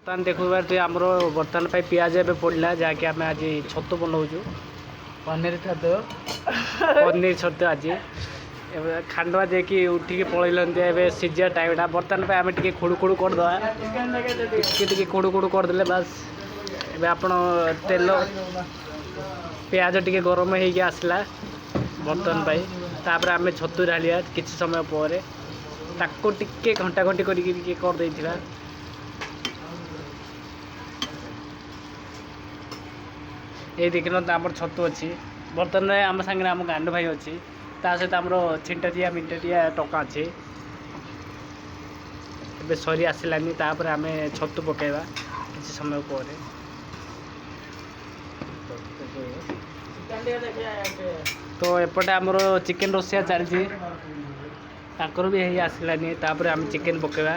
बर्तमान देखा आमर बर्तमान पे पिज ए पड़ा जहाँकि आम आज छतु बनाऊँ पनीर छतु पनीर छतु आज खांडवा देखिए उठिकी पलैंती ए सीझा टाइम बर्तमान आम टे खुड़ खुड़ करदे खुड़ खुड़ करदे बास ए आप तेल पिज टे गरम हो आसला बर्तमान तापर आम छतु ढालिया किसी समय पर ताको टिके घंटा घंटी करदे ये देखना तो आम छतु अच्छी बर्तमान आम सागर आम गांड भाई अच्छी ता सहित आम छिंटाटिया मिंटाटिया टका अच्छे ए सरी आसलानी तापर आम छतु पकड़ा किसी समय पर तो एपटे आमर चिकेन रोसिया चलती भी यही आसलानी तापर आम चिकेन पकड़ा